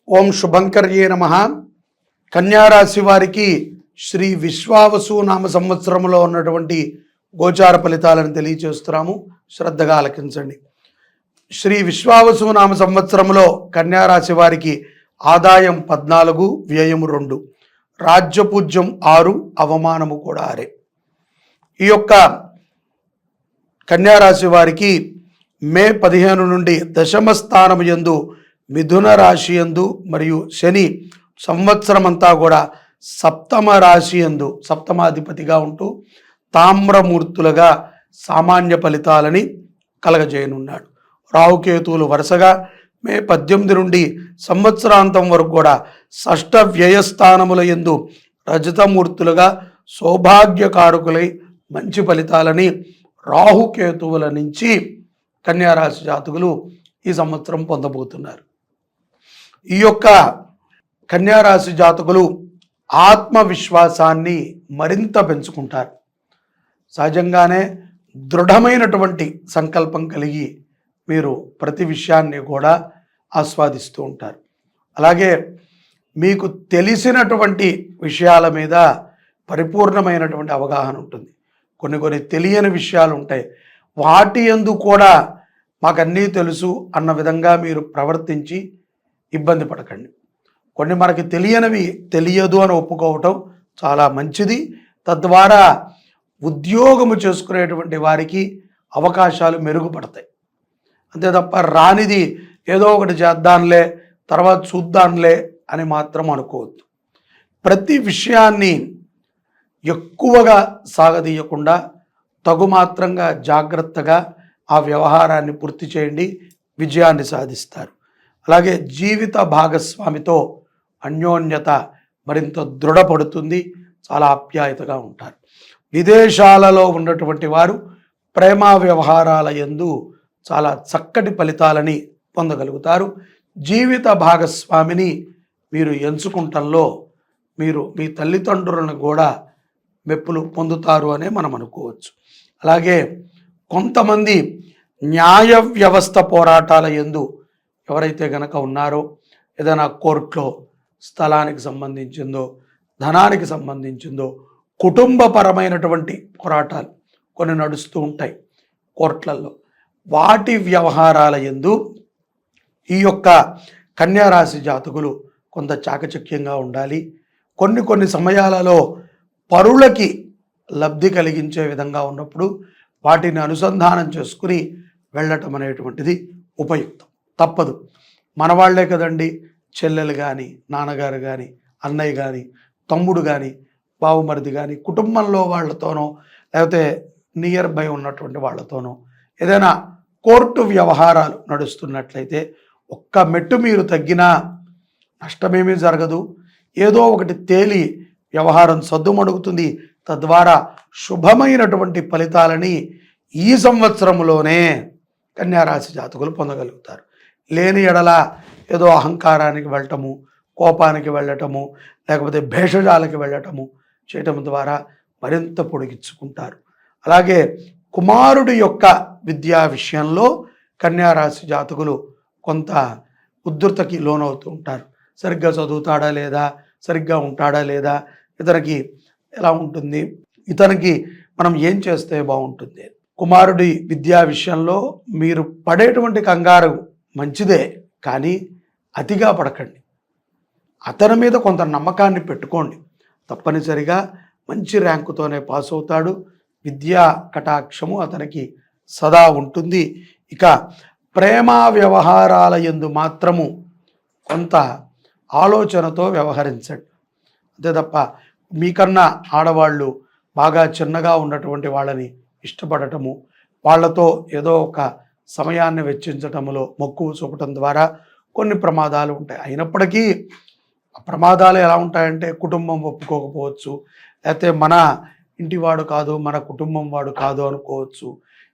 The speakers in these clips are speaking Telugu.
ఓం శుభంకర్యే నమః. కన్యారాశి వారికి శ్రీ విశ్వావసు నామ సంవత్సరంలో ఉన్నటువంటి గోచార ఫలితాలను తెలియచేస్తున్నాము. శ్రద్ధగా ఆలకించండి. శ్రీ విశ్వావసు నామ సంవత్సరంలో కన్యారాశి వారికి ఆదాయం 14, వ్యయం 2, రాజ్యపూజ్యం 6, అవమానము కూడా 6. ఈ యొక్క కన్యారాశి వారికి మే 15 నుండి దశమ స్థానము యందు మిథున రాశి యందు మరియు శని సంవత్సరం అంతా కూడా సప్తమ రాశి యందు సప్తమాధిపతిగా ఉంటూ తామ్రమూర్తులుగా సామాన్య ఫలితాలని కలగజేయనున్నాడు. రాహుకేతువులు వరుసగా మే 18 నుండి సంవత్సరాంతం వరకు కూడా షష్ఠ వ్యయస్థానముల యందు రజతమూర్తులుగా సౌభాగ్యకారకులై మంచి ఫలితాలని రాహుకేతువుల నుంచి కన్యారాశి జాతకులు ఈ సంవత్సరం పొందబోతున్నారు. ఈ యొక్క కన్యారాశి జాతకులు ఆత్మవిశ్వాసాన్ని మరింత పెంచుకుంటారు. సహజంగానే దృఢమైనటువంటి సంకల్పం కలిగి మీరు ప్రతి విషయాన్ని కూడా ఆస్వాదిస్తూ ఉంటారు. అలాగే మీకు తెలిసినటువంటి విషయాల మీద పరిపూర్ణమైనటువంటి అవగాహన ఉంటుంది. కొన్ని తెలియని విషయాలు ఉంటాయి. వాటి యందు కూడా మాకన్నీ తెలుసు అన్న విధంగా మీరు ప్రవర్తించి ఇబ్బంది పడకండి. కొన్ని మనకి తెలియనివి తెలియదు అని ఒప్పుకోవటం చాలా మంచిది. తద్వారా ఉద్యోగము చేసుకునేటువంటి వారికి అవకాశాలు మెరుగుపడతాయి. అంతే తప్ప రానిది ఏదో ఒకటి చేద్దాంలే తర్వాత చూద్దాంలే అని మాత్రం అనుకోవద్దు. ప్రతి విషయాన్ని ఎక్కువగా సాగదీయకుండా తగుమాత్రంగా జాగ్రత్తగా ఆ వ్యవహారాన్ని పూర్తి చేయండి, విజయాన్ని సాధిస్తారు. అలాగే జీవిత భాగస్వామితో అన్యోన్యత మరింత దృఢపడుతుంది, చాలా ఆప్యాయతగా ఉంటారు. విదేశాలలో ఉన్నటువంటి వారు ప్రేమ వ్యవహారాల యందు చాలా చక్కటి ఫలితాలని పొందగలుగుతారు. జీవిత భాగస్వామిని మీరు ఎంచుకుంటంలో మీరు మీ తల్లిదండ్రులను కూడా మెప్పులు పొందుతారు అనే మనం అనుకోవచ్చు. అలాగే కొంతమంది న్యాయ వ్యవస్థ పోరాటాల యందు ఎవరైతే గనక ఉన్నారో, ఏదైనా కోర్టులో స్థలానికి సంబంధించిందో ధనానికి సంబంధించిందో కుటుంబపరమైనటువంటి పోరాటాలు కొన్ని నడుస్తూ ఉంటాయి కోర్టులలో, వాటి వ్యవహారాల యందు ఈ యొక్క కన్యారాశి జాతకులు కొంత చాకచక్యంగా ఉండాలి. కొన్ని సమయాలలో పరులకి లబ్ధి కలిగించే విధంగా ఉన్నప్పుడు వాటిని అనుసంధానం చేసుకుని వెళ్ళటం అనేటువంటిది ఉపయుక్తం. తప్పదు. మన వాళ్లే కదండి, చెల్లెలు కానీ నాన్నగారు కానీ అన్నయ్య కానీ తమ్ముడు కానీ బావుమరిది కానీ కుటుంబంలో వాళ్ళతోనో లేకపోతే నియర్ బై ఉన్నటువంటి వాళ్ళతోనో ఏదైనా కోర్టు వ్యవహారాలు నడుస్తున్నట్లయితే ఒక్క మెట్టు మీరు తగ్గినా నష్టమేమీ జరగదు. ఏదో ఒకటి తేలి వ్యవహారం సద్దుమణుగుతుంది. తద్వారా శుభమైనటువంటి ఫలితాలని ఈ సంవత్సరంలోనే కన్యారాశి జాతకులు పొందగలుగుతారు. లేని ఎడల ఏదో అహంకారానికి వెళ్ళటము, కోపానికి వెళ్ళటము, లేకపోతే భేషజాలకి వెళ్ళటము చేయటం ద్వారా మరింత పొడిగించుకుంటారు. అలాగే కుమారుడి యొక్క విద్యా విషయంలో కన్యారాశి జాతకులు కొంత ఉద్ధృతకి లోనవుతూ ఉంటారు. సరిగ్గా చదువుతాడా లేదా, సరిగ్గా ఉంటాడా లేదా, ఇతనికి ఎలా ఉంటుంది, ఇతనికి మనం ఏం చేస్తే బాగుంటుంది. కుమారుడి విద్యా విషయంలో మీరు పడేటువంటి కంగారు మంచిదే, కానీ అతిగా పడకండి. అతని మీద కొంత నమ్మకాన్ని పెట్టుకోండి. తప్పనిసరిగా మంచి ర్యాంకుతోనే పాస్ అవుతాడు. విద్యా కటాక్షము అతనికి సదా ఉంటుంది. ఇక ప్రేమ వ్యవహారాల యందు మాత్రము కొంత ఆలోచనతో వ్యవహరించండి. అంతే తప్ప మీకన్నా ఆడవాళ్ళు బాగా చిన్నగా ఉన్నటువంటి వాళ్ళని ఇష్టపడటము, వాళ్ళతో ఏదో ఒక సమయాన్ని వెచ్చించటంలో మక్కువ చూపటం ద్వారా కొన్ని ప్రమాదాలు ఉంటాయి. అయినప్పటికీ ఆ ప్రమాదాలు ఎలా ఉంటాయంటే కుటుంబం ఒప్పుకోకపోవచ్చు, లేకపోతే మన ఇంటివాడు కాదు మన కుటుంబం వాడు కాదు అనుకోవచ్చు.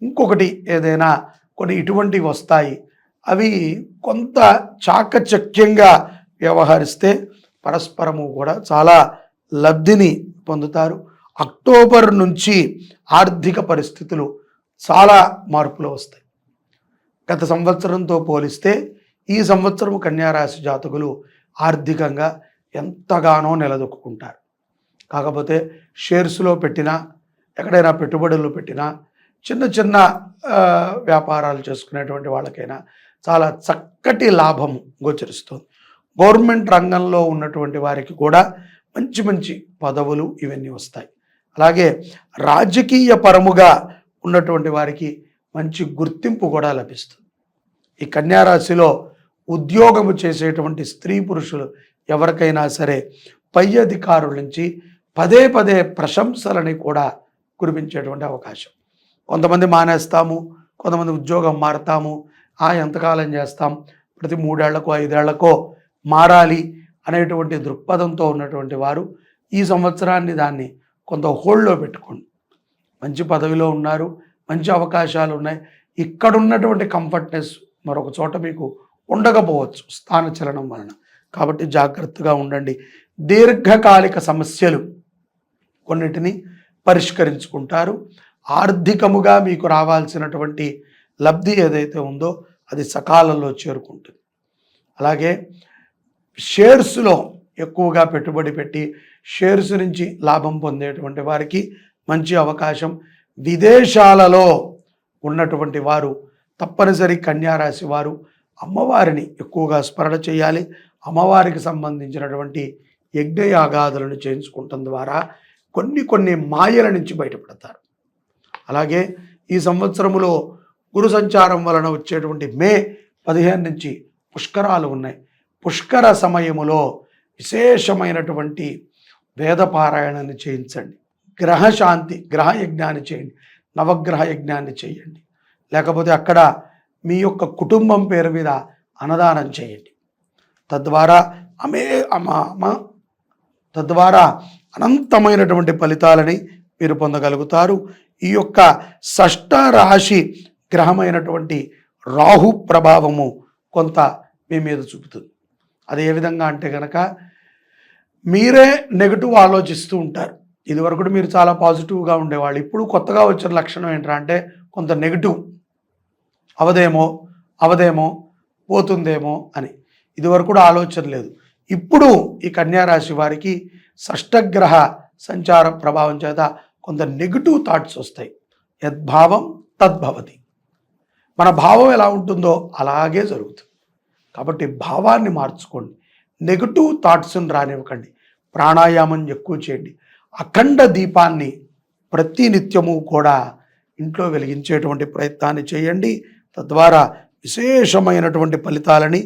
ఇంకొకటి ఏదైనా కొన్ని ఇటువంటివి వస్తాయి. అవి కొంత చాకచక్యంగా వ్యవహరిస్తే పరస్పరము కూడా చాలా లబ్ధిని పొందుతారు. అక్టోబర్ నుంచి ఆర్థిక పరిస్థితులు చాలా మార్పులు వస్తాయి. గత సంవత్సరంతో పోలిస్తే ఈ సంవత్సరం కన్యారాశి జాతకులు ఆర్థికంగా ఎంతగానో నిలదొక్కుంటారు. కాకపోతే షేర్స్లో పెట్టినా, ఎక్కడైనా పెట్టుబడులు పెట్టినా, చిన్న చిన్న వ్యాపారాలు చేసుకునేటువంటి వాళ్ళకైనా చాలా చక్కటి లాభం గోచరిస్తుంది. గవర్నమెంట్ రంగంలో ఉన్నటువంటి వారికి కూడా మంచి మంచి పదవులు ఇవన్నీ వస్తాయి. అలాగే రాజకీయ పరముగా ఉన్నటువంటి వారికి మంచి గుర్తింపు కూడా లభిస్తుంది. ఈ కన్యారాశిలో ఉద్యోగము చేసేటువంటి స్త్రీ పురుషులు ఎవరికైనా సరే పై అధికారుల నుంచి పదే పదే ప్రశంసలని కూడా కురిపించేటువంటి అవకాశం. కొంతమంది మానేస్తాము, కొంతమంది ఉద్యోగం మారుతాము, ఎంతకాలం చేస్తాం, ప్రతి 3 ఏళ్లకో 5 ఏళ్లకో మారాలి అనేటువంటి దృక్పథంతో ఉన్నటువంటి వారు ఈ సంవత్సరాన్ని దాన్ని కొంత హోల్డ్లో పెట్టుకోండి. మంచి పదవిలో ఉన్నారు, మంచి అవకాశాలు ఉన్నాయి. ఇక్కడ ఉన్నటువంటి కంఫర్ట్నెస్ మరొక చోట మీకు ఉండకపోవచ్చు స్థానచలనం వలన. కాబట్టి జాగ్రత్తగా ఉండండి. దీర్ఘకాలిక సమస్యలు కొన్నిటిని పరిష్కరించుకుంటారు. ఆర్థికముగా మీకు రావాల్సినటువంటి లబ్ధి ఏదైతే ఉందో అది సకాలంలో చేరుకుంటుంది. అలాగే షేర్స్లో ఎక్కువగా పెట్టుబడి పెట్టి షేర్స్ నుంచి లాభం పొందేటువంటి వారికి మంచి అవకాశం. విదేశాలలో ఉన్నటువంటి వారు తప్పనిసరి కన్యారాశి వారు అమ్మవారిని ఎక్కువగా స్మరణ చేయాలి. అమ్మవారికి సంబంధించినటువంటి యజ్ఞయాగాదులను చేయించుకోవటం ద్వారా కొన్ని మాయల నుంచి బయటపడతారు. అలాగే ఈ సంవత్సరములో గురు సంచారం వలన వచ్చేటువంటి మే 15 నుంచి పుష్కరాలు ఉన్నాయి. పుష్కర సమయములో విశేషమైనటువంటి వేదపారాయణాన్ని చేయించండి. గ్రహశాంతి గ్రహ యజ్ఞాన్ని చేయండి, నవగ్రహ యజ్ఞాన్ని చేయండి. లేకపోతే అక్కడ మీ యొక్క కుటుంబం పేరు మీద అన్నదానం చేయండి. తద్వారా తద్వారా అనంతమైనటువంటి ఫలితాలని మీరు పొందగలుగుతారు. ఈ యొక్క షష్ఠ రాశి గ్రహమైనటువంటి రాహు ప్రభావము కొంత మీ మీద చూపుతుంది. అది ఏ విధంగా అంటే కనుక మీరే నెగిటివ్ ఆలోచిస్తూ ఉంటారు. ఇదివరకు మీరు చాలా పాజిటివ్గా ఉండేవాళ్ళు. ఇప్పుడు కొత్తగా వచ్చిన లక్షణం ఏంటంటే కొంత నెగిటివ్, అవదేమో పోతుందేమో అని. ఇదివరకు కూడా ఆలోచన లేదు. ఇప్పుడు ఈ కన్యారాశి వారికి షష్ఠగ్రహ సంచార ప్రభావం చేత కొంత నెగిటివ్ థాట్స్ వస్తాయి. యద్భావం తద్భవతి. మన భావం ఎలా ఉంటుందో అలాగే జరుగుతుంది. కాబట్టి భావాన్ని మార్చుకోండి. నెగిటివ్ థాట్స్ని రానివ్వకండి. ప్రాణాయామం ఎక్కువ చేయండి. అఖండ దీపాన్ని ప్రతి నిత్యము కూడా ఇంట్లో వెలిగించేటువంటి ప్రయత్నాన్ని చేయండి. తద్వారా విశేషమైనటువంటి ఫలితాలని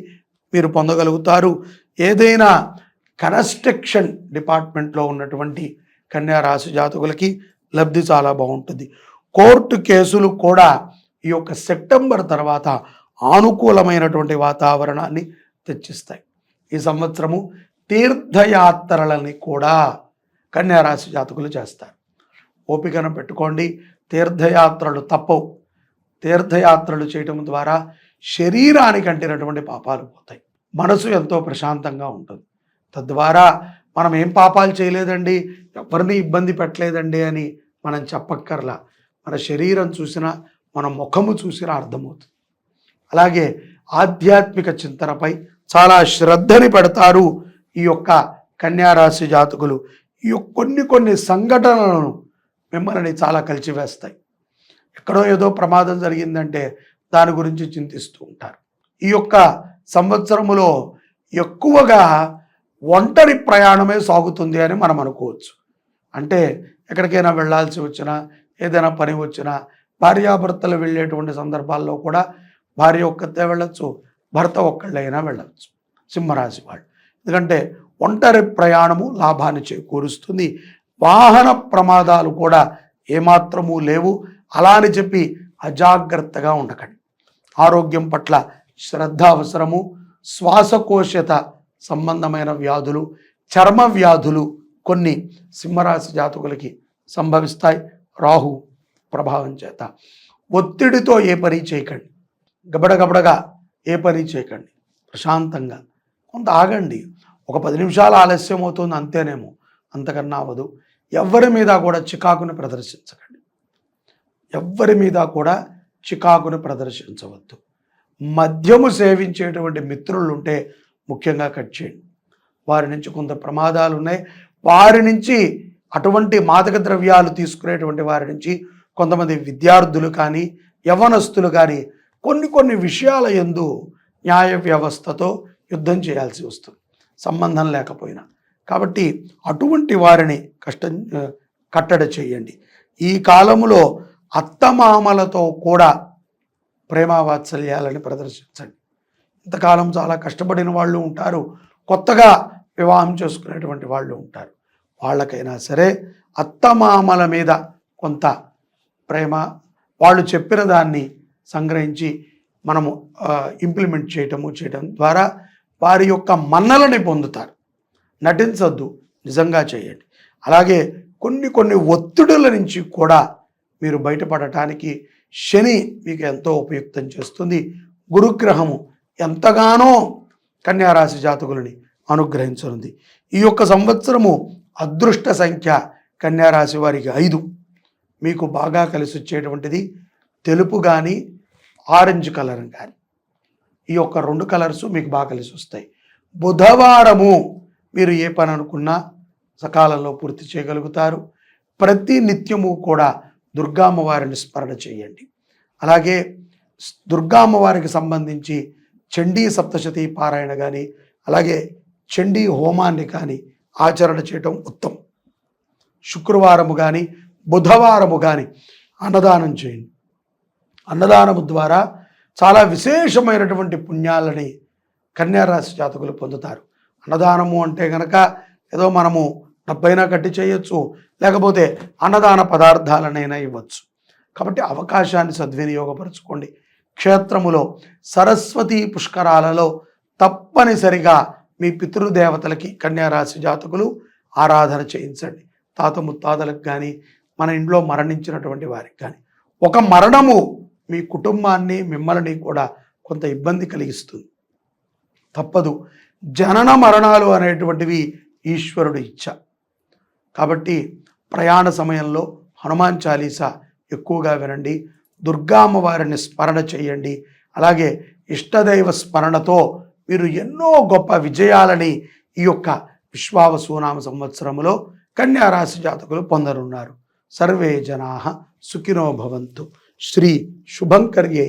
మీరు పొందగలుగుతారు. ఏదైనా కన్స్ట్రక్షన్ డిపార్ట్మెంట్లో ఉన్నటువంటి కన్యారాశి జాతకులకి లబ్ధి చాలా బాగుంటుంది. కోర్టు కేసులు కూడా ఈ యొక్క సెప్టెంబర్ తర్వాత అనుకూలమైనటువంటి వాతావరణాన్ని తెచ్చిస్తాయి. ఈ సంవత్సరము తీర్థయాత్రలని కూడా కన్యారాశి జాతకులు చేస్తారు. ఓపికను పెట్టుకోండి. తీర్థయాత్రలు తప్పవు. తీర్థయాత్రలు చేయటం ద్వారా శరీరానికి అంటినటువంటి పాపాలు పోతాయి. మనసు ఎంతో ప్రశాంతంగా ఉంటుంది. తద్వారా మనం ఏం పాపాలు చేయలేదండి, ఎవరిని ఇబ్బంది పెట్టలేదండి అని మనం చెప్పక్కర్లా. మన శరీరం చూసినా, మన ముఖము చూసినా అర్థమవుతుంది. అలాగే ఆధ్యాత్మిక చింతనపై చాలా శ్రద్ధని పెడతారు ఈ యొక్క కన్యారాశి జాతకులు. ఈ కొన్ని సంఘటనలను మిమ్మల్ని చాలా కలిచివేస్తాయి. ఎక్కడో ఏదో ప్రమాదం జరిగిందంటే దాని గురించి చింతిస్తూ ఉంటారు. ఈ యొక్క సంవత్సరములో ఎక్కువగా ఒంటరి ప్రయాణమే సాగుతుంది అని మనం అనుకోవచ్చు. అంటే ఎక్కడికైనా వెళ్ళాల్సి వచ్చినా, ఏదైనా పని వచ్చినా, భార్యాభర్తలు వెళ్ళేటువంటి సందర్భాల్లో కూడా భార్య ఒక్కతే వెళ్ళచ్చు, భర్త ఒక్కళ్ళైనా వెళ్ళవచ్చు సింహరాశి వాళ్ళు. ఎందుకంటే ఒంటరి ప్రయాణము లాభాన్ని చేకూరుస్తుంది. వాహన ప్రమాదాలు కూడా ఏమాత్రము లేవు. అలా అని చెప్పి అజాగ్రత్తగా ఉండకండి. ఆరోగ్యం పట్ల శ్రద్ధ అవసరము. శ్వాసకోశత సంబంధమైన వ్యాధులు, చర్మ వ్యాధులు కొన్ని సింహరాశి జాతకులకి సంభవిస్తాయి రాహు ప్రభావం చేత. ఒత్తిడితో ఏ పని చేయకండి. గబడగబడగా ఏ పని చేయకండి. ప్రశాంతంగా కొంత ఆగండి. ఒక 10 నిమిషాలు ఆలస్యం అవుతుంది అంతేనేమో, అంతకన్నా అవ్వదు. ఎవరి మీద కూడా చికాకుని ప్రదర్శించకండి. ఎవ్వరి మీద కూడా చికాకుని ప్రదర్శించవద్దు. మద్యము సేవించేటువంటి మిత్రులు ఉంటే ముఖ్యంగా కట్ చేయండి. వారి నుంచి కొంత ప్రమాదాలు ఉన్నాయి. వారి నుంచి అటువంటి మాదక ద్రవ్యాలు తీసుకునేటువంటి వారి నుంచి కొంతమంది విద్యార్థులు కానీ యవ్వనస్తులు కానీ కొన్ని విషయాల యందు న్యాయ వ్యవస్థతో యుద్ధం చేయాల్సి వస్తుంది, సంబంధం లేకపోయినా. కాబట్టి అటువంటి వారిని కట్టడి చేయండి. ఈ కాలంలో అత్తమామలతో కూడా ప్రేమ వాత్సల్యాలని ప్రదర్శించండి. ఇంతకాలం చాలా కష్టపడిన వాళ్ళు ఉంటారు, కొత్తగా వివాహం చేసుకునేటువంటి వాళ్ళు ఉంటారు. వాళ్ళకైనా సరే అత్తమామల మీద కొంత ప్రేమ, వాళ్ళు చెప్పిన దాన్ని సంగ్రహించి మనము ఇంప్లిమెంట్ చేయటం ద్వారా వారి యొక్క మన్నలని పొందుతారు. నటించొద్దు, నిజంగా చేయండి. అలాగే కొన్ని ఒత్తిడుల నుంచి కూడా మీరు బయటపడటానికి శని మీకు ఎంతో ఉపయుక్తం చేస్తుంది. గురుగ్రహము ఎంతగానో కన్యారాశి జాతకులని అనుగ్రహించనుంది. ఈ యొక్క సంవత్సరము అదృష్ట సంఖ్య కన్యారాశి వారికి 5. మీకు బాగా కలిసి వచ్చేటువంటిది తెలుపు కానీ ఆరెంజ్ కలర్ కానీ. ఈ యొక్క 2 కలర్స్ మీకు బాగా కలిసి వస్తాయి. బుధవారము మీరు ఏ పని అనుకున్నా సకాలంలో పూర్తి చేయగలుగుతారు. ప్రతి నిత్యము కూడా దుర్గామ్మవారిని స్మరణ చేయండి. అలాగే దుర్గామ్మవారికి సంబంధించి చండీ సప్తశతి పారాయణ కానీ అలాగే చండీ హోమాన్ని కానీ ఆచరణ చేయటం ఉత్తమం. శుక్రవారము కానీ బుధవారము కానీ అన్నదానం చేయండి. అన్నదానము ద్వారా చాలా విశేషమైనటువంటి పుణ్యాలని కన్యారాశి జాతకులు పొందుతారు. అన్నదానము అంటే కనుక ఏదో మనము డబ్బైనా కట్టి చేయొచ్చు, లేకపోతే అన్నదాన పదార్థాలనైనా ఇవ్వచ్చు. కాబట్టి అవకాశాన్ని సద్వినియోగపరచుకోండి. క్షేత్రములో సరస్వతి పుష్కరాలలో తప్పనిసరిగా మీ పితృదేవతలకి కన్యారాశి జాతకులు ఆరాధన చేయించండి. తాత ముత్తాతలకు కానీ మన ఇంట్లో మరణించినటువంటి వారికి కానీ. ఒక మరణము మీ కుటుంబాన్ని మిమ్మల్ని కూడా కొంత ఇబ్బంది కలిగిస్తుంది, తప్పదు. జనన మరణాలు అనేటువంటివి ఈశ్వరుడు ఇచ్చ. కాబట్టి ప్రయాణ సమయంలో హనుమాన్ చాలీసా ఎక్కువగా వినండి. దుర్గామ్మవారిని స్మరణ చేయండి. అలాగే ఇష్టదైవ స్మరణతో మీరు ఎన్నో గొప్ప విజయాలని ఈ యొక్క విశ్వావసునామ సంవత్సరములో కన్యారాశి జాతకులు పొందనున్నారు. సర్వే జనాః సుఖినో భవంతు. శ్రీ శుభంకర్యై